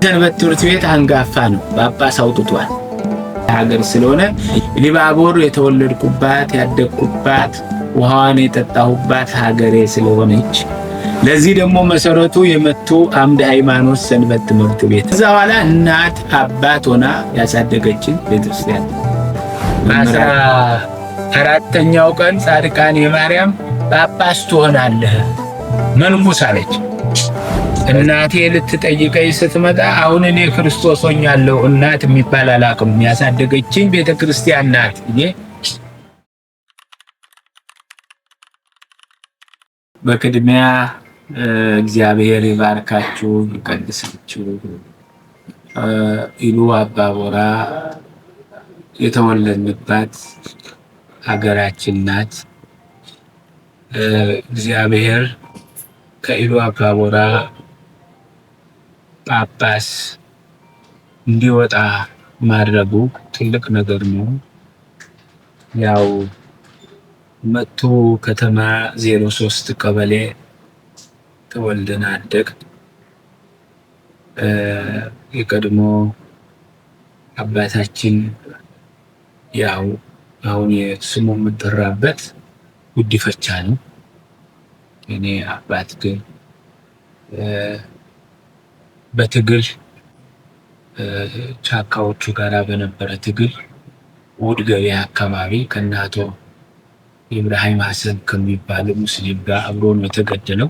ሰንበት ትምህርት ቤት አንጋፋ ነው። ጳጳስ አውጥቷል። ሀገር ስለሆነ ሊባቦር የተወለድኩባት ያደግኩባት ውሃዋን የጠጣሁባት ሀገሬ ስለሆነች ለዚህ ደግሞ መሰረቱ የመቱ አምደ ሃይማኖት ሰንበት ትምህርት ቤት እዛ በኋላ እናት አባት ሆና ያሳደገችን ቤተክርስቲያን አራተኛው ቀን ጻድቃኔ ማርያም ጳጳስ ትሆናለህ መንኩስ አለች። እናቴ ልትጠይቀኝ ስትመጣ አሁን እኔ ክርስቶስ ሆኛለሁ እናት የሚባል አላውቅም ያሳደገችኝ ቤተክርስቲያን ናት። በቅድሚያ እግዚአብሔር ይባርካችሁ ይቀድሳችሁ። ኢሉ አባቦራ የተወለድንባት ሀገራችን ናት። እግዚአብሔር ከኢሉ አባቦራ ጳጳስ እንዲወጣ ማድረጉ ትልቅ ነገር ነው። ያው መቱ ከተማ 03 ቀበሌ ተወልደን አደግ የቀድሞ አባታችን ያው አሁን የስሙ የምጠራበት ጉዲፈቻ ነው። እኔ አባት ግን በትግል ቻካዎቹ ጋራ በነበረ ትግል ውድ ገበያ አካባቢ ከናቶ ኢብራሂም ሐሰን ከሚባል ሙስሊም ጋር አብሮ ነው የተገደለው።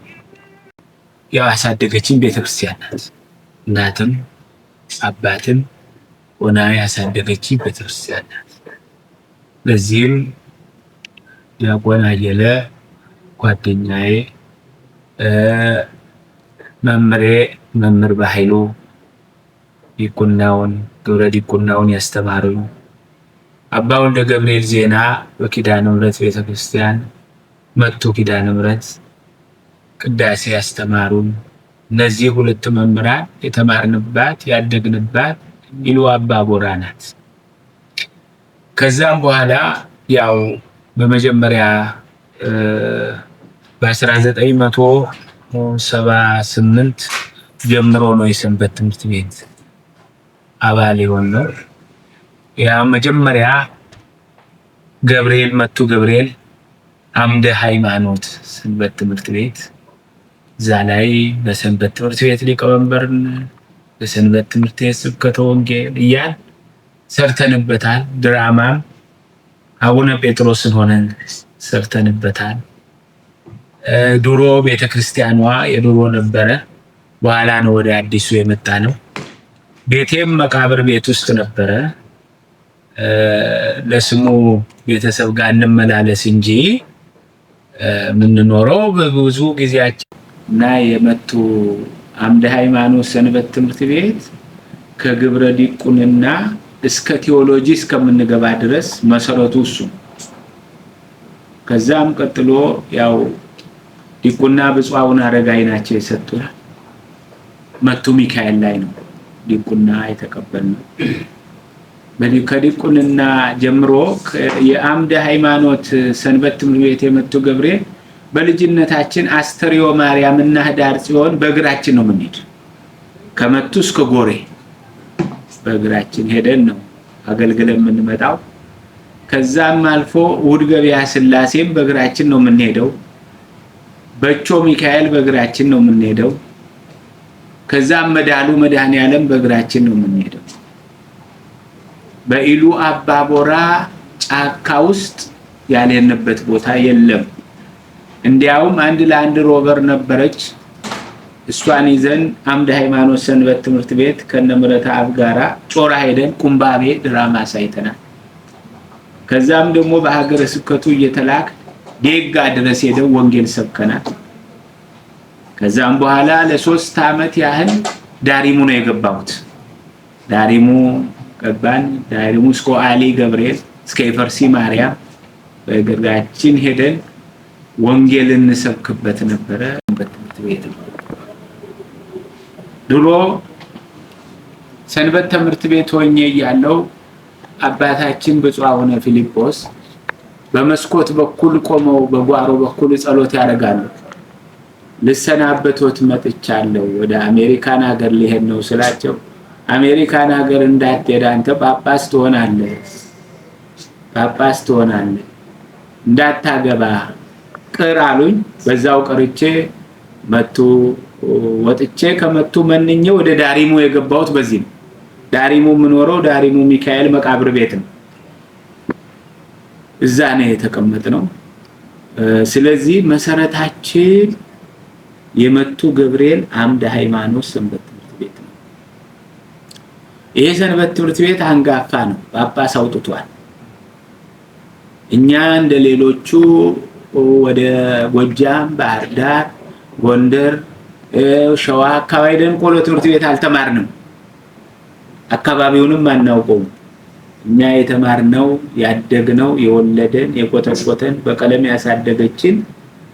ያው ያሳደገችኝ ቤተክርስቲያን ናት። እናትም አባትም ሆና ያሳደገችኝ ቤተክርስቲያን ናት። ለዚህም ዲያቆን አየለ ጓደኛዬ መምህር በኃይሉ ዲቁናውን ግብረ ዲቁናውን ያስተማሩኝ አባ ወልደ ገብርኤል ዜና በኪዳነ ምሕረት ቤተክርስቲያን መቱ ኪዳነ ምሕረት ቅዳሴ ያስተማሩን እነዚህ ሁለት መምህራን የተማርንባት ያደግንባት ኢሉ አባቦራ ናት። ከዛም በኋላ ያው በመጀመሪያ በ1978 ጀምሮ ነው የሰንበት ትምህርት ቤት አባል የሆነው። ያ መጀመሪያ መቱ ገብርኤል አምደ ሃይማኖት ሰንበት ትምህርት ቤት ዛላይ በሰንበት ትምህርት ቤት ሊቀመንበር በሰንበት ትምህርት ቤት ስብከተ ወንጌል እያል ሰርተንበታል። ድራማም አቡነ ጴጥሮስን ሆነን ሰርተንበታል። ድሮ ቤተክርስቲያኗ የድሮ ነበረ። በኋላ ነው ወደ አዲሱ የመጣ ነው። ቤቴም መቃብር ቤት ውስጥ ነበረ። ለስሙ ቤተሰብ ጋር እንመላለስ እንጂ ምንኖረው በብዙ ጊዜያችን እና የመቱ አምደ ሃይማኖት ሰንበት ትምህርት ቤት ከግብረ ዲቁንና እስከ ቴዎሎጂ እስከምንገባ ድረስ መሰረቱ እሱ። ከዛም ቀጥሎ ያው ዲቁና ብፁዕ አቡነ አረጋዊ ናቸው የሰጡን። መቱ ሚካኤል ላይ ነው ዲቁና የተቀበልነው። ከዲቁንና ጀምሮ የአምደ ሃይማኖት ሰንበት ትምህርት ቤት የመቱ ገብርኤል በልጅነታችን አስተርዮ ማርያም እና ህዳር ጽዮን በእግራችን ነው የምንሄድ። ከመቱ እስከ ጎሬ በእግራችን ሄደን ነው አገልግለን የምንመጣው። ከዛም አልፎ ውድ ገበያ ስላሴም በእግራችን ነው የምንሄደው። በቾ ሚካኤል በእግራችን ነው የምንሄደው። ከዛም መዳሉ መድኃኔዓለም በእግራችን ነው የምንሄደው። በኢሉ አባቦራ ጫካ ውስጥ ያለንበት ቦታ የለም። እንዲያውም አንድ ለአንድ ሮቨር ነበረች። እሷን ይዘን አምደ ሃይማኖት ሰንበት ትምህርት ቤት ከነምረታ አብ ጋራ ጮራ ሄደን ቁምባቤ ድራማ ሳይተናል። ከዛም ደግሞ በሀገረ ስብከቱ እየተላክ ዴጋ ድረስ ሄደን ወንጌል ሰብከናል። ከዛም በኋላ ለ3 አመት ያህል ዳሪሙ ነው የገባሁት። ዳሪሙ ገባን። ዳሪሙ እስከ አሊ ገብርኤል እስከ ይፈርሲ ማርያም በእግራችን ሄደን ወንጌልን እንሰብክበት ነበረ። በትምህርት ቤት ድሮ ሰንበት ትምህርት ቤት ሆኜ ያለው አባታችን ብፁዕ አቡነ ፊልጶስ በመስኮት በኩል ቆመው በጓሮ በኩል ጸሎት ያደርጋሉ። ልሰናበቶት መጥቻለሁ ወደ አሜሪካን ሀገር ሊሄድ ነው ስላቸው አሜሪካን ሀገር እንዳትሄድ አንተ ጳጳስ ትሆናለህ እንዳታገባ ቅር አሉኝ። በዛው ቀርቼ መጡ ወጥቼ ከመጡ መንኘ ወደ ዳሪሙ የገባሁት በዚህ ነው። ዳሪሙ ምኖረው ዳሪሙ ሚካኤል መቃብር ቤት ነው። እዛ ነው የተቀመጥነው። ስለዚህ መሰረታችን የመቱ ገብርኤል አምደ ሃይማኖት ሰንበት ትምህርት ቤት ነው። ይሄ ሰንበት ትምህርት ቤት አንጋፋ ነው፣ ጳጳስ አውጥቷል። እኛ እንደሌሎቹ ወደ ጎጃም፣ ባህር ዳር፣ ጎንደር፣ ሸዋ አካባቢ ደን ቆሎ ትምህርት ቤት አልተማርንም። አካባቢውንም አናውቀውም። እኛ የተማርነው ያደግነው የወለደን የቆጠቆተን በቀለም ያሳደገችን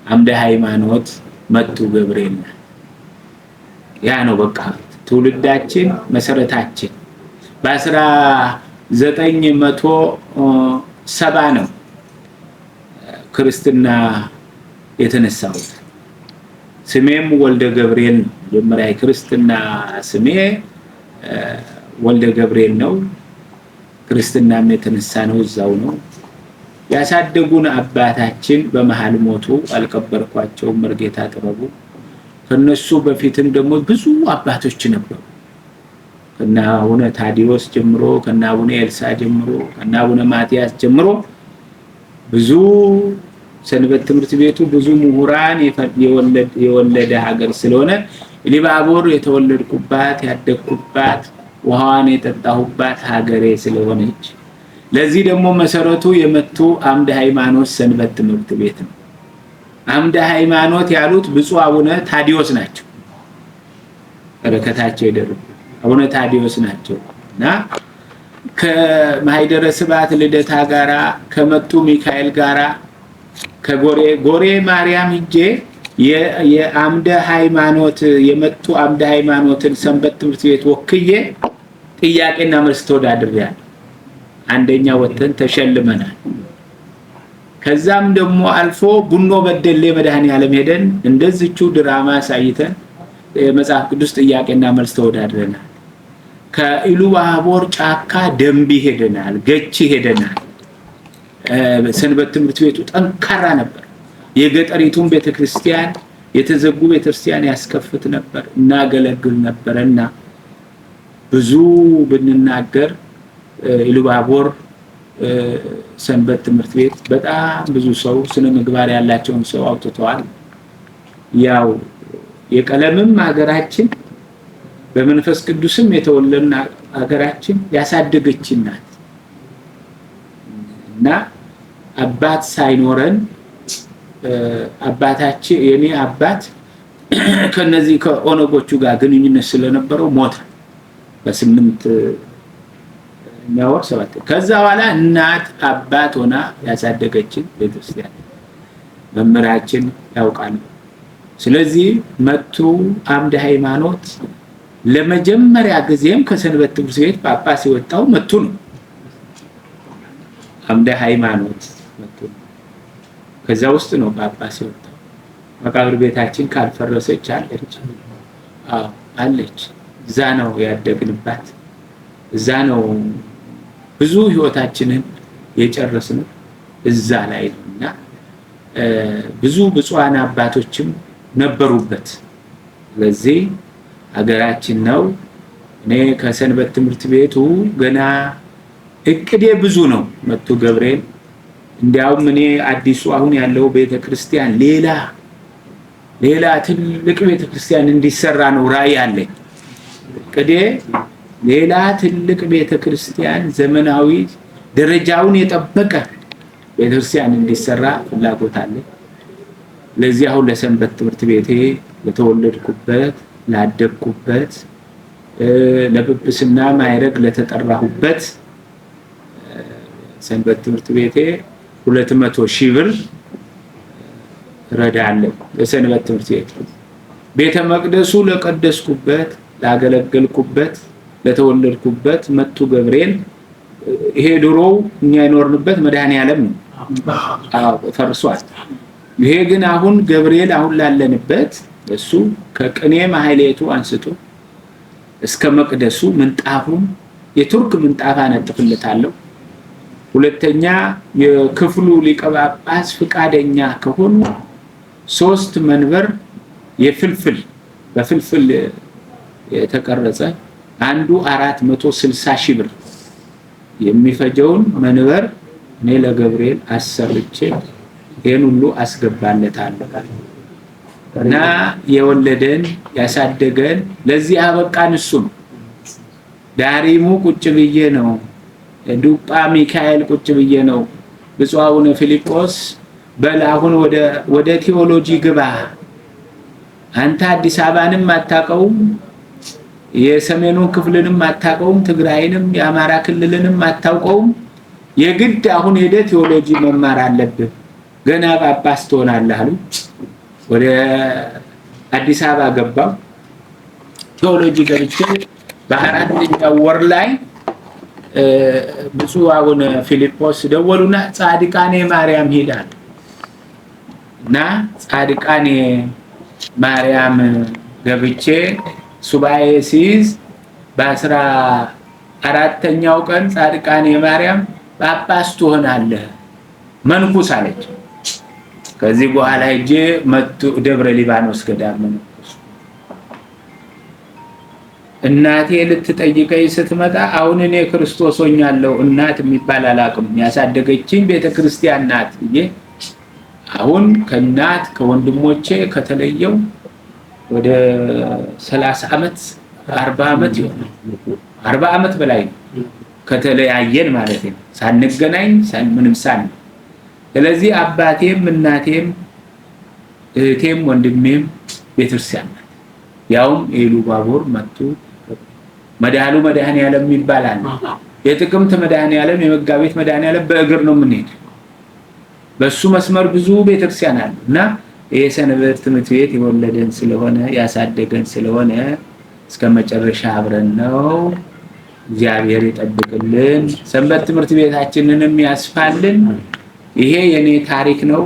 አምደ ሃይማኖት መቱ ገብርኤል ነው። ያ ነው በቃ ትውልዳችን መሰረታችን። በ1970 ነው ክርስትና የተነሳው። ስሜም ወልደ ገብርኤል ነው። መጀመሪያ ክርስትና ስሜ ወልደ ገብርኤል ነው። ክርስትናም የተነሳ ነው እዛው ነው። ያሳደጉን አባታችን በመሃል ሞቱ፣ አልቀበርኳቸውም። መርጌታ ጥበቡ ከነሱ በፊትም ደግሞ ብዙ አባቶች ነበሩ። ከና አቡነ ታዲዮስ ጀምሮ ከና አቡነ ኤልሳ ጀምሮ ከና አቡነ ማቲያስ ጀምሮ ብዙ ሰንበት ትምህርት ቤቱ ብዙ ምሁራን የወለደ ሀገር ስለሆነ ኢሉባቦር የተወለድኩባት ያደግኩባት ውሃዋን የጠጣሁባት ሀገሬ ስለሆነች ለዚህ ደግሞ መሰረቱ የመቱ አምደ ሃይማኖት ሰንበት ትምህርት ቤት ነው። አምደ ሃይማኖት ያሉት ብፁዕ አቡነ ታዲዮስ ናቸው። በረከታቸው ይደርብ አቡነ ታዲዮስ ናቸውና ከማይደረ ስብሐት ልደታ ጋራ ከመቱ ሚካኤል ጋራ ከጎሬ ማርያም ሂጄ የአምደ ሃይማኖት የመቱ አምደ ሃይማኖትን ሰንበት ትምህርት ቤት ወክዬ ጥያቄና መልስ ተወዳድሬያለሁ። አንደኛ ወጥተን ተሸልመናል። ከዛም ደግሞ አልፎ ቡኖ በደሌ መድኃኔዓለም ሄደን እንደዚቹ ድራማ ሳይተን የመጽሐፍ ቅዱስ ጥያቄና መልስ ተወዳድረናል። ከኢሉባቦር ጫካ ደንቢ ሄደናል፣ ገቺ ሄደናል። ሰንበት ትምህርት ቤቱ ጠንካራ ነበር። የገጠሪቱን ቤተክርስቲያን የተዘጉ ቤተክርስቲያን ያስከፍት ነበር፣ እናገለግል ነበርና ብዙ ብንናገር ኢሉባቦር ሰንበት ትምህርት ቤት በጣም ብዙ ሰው ስነ ምግባር ያላቸውን ሰው አውጥተዋል። ያው የቀለምም ሀገራችን በመንፈስ ቅዱስም የተወለደና ሀገራችን ያሳደገችን ናት እና አባት ሳይኖረን አባታችን የኔ አባት ከነዚህ ከኦነጎቹ ጋር ግንኙነት ስለነበረው ሞተ በ8 ሰባት። ከዛ በኋላ እናት አባት ሆና ያሳደገችን ቤተክርስቲያን መምህራችን ያውቃሉ። ስለዚህ መቱ አምደ ሃይማኖት ለመጀመሪያ ጊዜም ከሰንበት ትምህርት ቤት ጳጳስ የወጣው መቱ ነው። አምደ ሃይማኖት መቱ ከዛ ውስጥ ነው ጳጳስ የወጣው። መቃብር ቤታችን ካልፈረሰች አለች። እዛ ነው ያደግንባት፣ እዛ ነው ብዙ ህይወታችንን የጨረስነው እዛ ላይ ነውና ብዙ ብፁዓን አባቶችም ነበሩበት። ስለዚህ ሀገራችን ነው። እኔ ከሰንበት ትምህርት ቤቱ ገና እቅዴ ብዙ ነው። መቱ ገብርኤል እንዲያውም እኔ አዲሱ አሁን ያለው ቤተክርስቲያን ሌላ ትልቅ ቤተክርስቲያን እንዲሰራ ነው ራዕይ አለኝ። እቅዴ ሌላ ትልቅ ቤተክርስቲያን ዘመናዊ ደረጃውን የጠበቀ ቤተክርስቲያን እንዲሰራ ፍላጎት አለኝ። ለዚህ አሁን ለሰንበት ትምህርት ቤቴ ለተወለድኩበት ላደግኩበት ለጵጵስና ማዕረግ ለተጠራሁበት ሰንበት ትምህርት ቤቴ 200,000 ብር ረዳለሁ። ለሰንበት ትምህርት ቤት ቤተ መቅደሱ ለቀደስኩበት ላገለገልኩበት ለተወለድኩበት መቱ ገብርኤል ይሄ ድሮው እኛ ይኖርንበት መድኃኔዓለም ነው። ፈርሷል። ይሄ ግን አሁን ገብርኤል አሁን ላለንበት እሱ ከቅኔ ማህሌቱ አንስቶ እስከ መቅደሱ ምንጣፉም የቱርክ ምንጣፍ አነጥፍለታለሁ። ሁለተኛ የክፍሉ ሊቀ ጳጳስ ፍቃደኛ ከሆኑ 3 መንበር የፍልፍል በፍልፍል የተቀረጸ አንዱ 460 ሺህ ብር የሚፈጀውን መንበር እኔ ለገብርኤል አሰርቼ ይሄን ሁሉ አስገባለታለሁ። እና የወለደን ያሳደገን ለዚህ አበቃን እሱ ነው። ዳሪሙ ቁጭ ብዬ ነው፣ ዱጳ ሚካኤል ቁጭ ብዬ ነው። ብፁዕ አቡነ ፊልጶስ በል አሁን ወደ ቴዎሎጂ ግባ፣ አንተ አዲስ አበባንም አታውቀውም፣ የሰሜኑን ክፍልንም አታውቀውም፣ ትግራይንም የአማራ ክልልንም አታውቀውም። የግድ አሁን ሄደ ቴዎሎጂ መማር አለብህ፣ ገና ጳጳስ ትሆናለህ አሉ። ወደ አዲስ አበባ ገባው። ቴዎሎጂ ገብቼ በ4ኛው ወር ላይ ብፁዕ አቡነ ፊልጶስ ደወሉና ጻድቃኔ ማርያም ሄዳል እና ጻድቃኔ ማርያም ገብቼ ሱባኤ ሲይዝ በ14ኛው ቀን ጻድቃኔ ማርያም ጳጳስ ትሆናለህ መንኩስ አለች። ከዚህ በኋላ ሄጄ መጡ ደብረ ሊባኖስ ገዳም መንኩስ። እናቴ ልትጠይቀኝ ስትመጣ አሁን እኔ ክርስቶስ ሆኛለሁ እናት የሚባል አላውቅም፣ ያሳደገችኝ ቤተክርስቲያን ናት ብዬ አሁን ከእናት ከወንድሞቼ ከተለየው ወደ 30 ዓመት 40 ዓመት ይሆናል። 40 ዓመት በላይ ከተለያየን ማለት ነው፣ ሳንገናኝ ምንም ሳን። ስለዚህ አባቴም እናቴም እህቴም ወንድሜም ቤተክርስቲያን ናት። ያውም ኢሉባቦር መጡ። መድኃሉ መድኃኔዓለም ይባላል። የጥቅምት መድኃኔዓለም የመጋቢት መድኃኔዓለም በእግር ነው የምንሄድ። በሱ መስመር ብዙ ቤተክርስቲያን አሉ እና የሰንበት ትምህርት ቤት የወለደን ስለሆነ ያሳደገን ስለሆነ እስከ መጨረሻ አብረን ነው። እግዚአብሔር ይጠብቅልን፣ ሰንበት ትምህርት ቤታችንንም ያስፋልን። ይሄ የኔ ታሪክ ነው።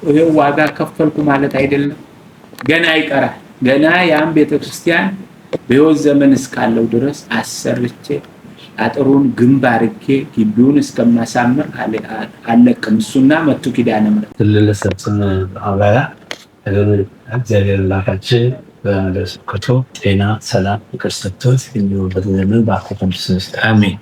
ይሄ ዋጋ ከፈልኩ ማለት አይደለም። ገና ይቀራል። ገና ያን ቤተክርስቲያን በሕይወት ዘመን እስካለው ድረስ አሰርቼ አጥሩን ግንብ አድርጌ ግቢውን እስከማሳምር አለቅም። እሱና መቱ ኪዳነ ምሕረት ለሰብስን አባላ እግዚአብሔር ላካችን በስብከቱ ጤና፣ ሰላም፣ ፍቅር ሰጥቶት እንዲሁ በዘመን በአኮተም አሜን።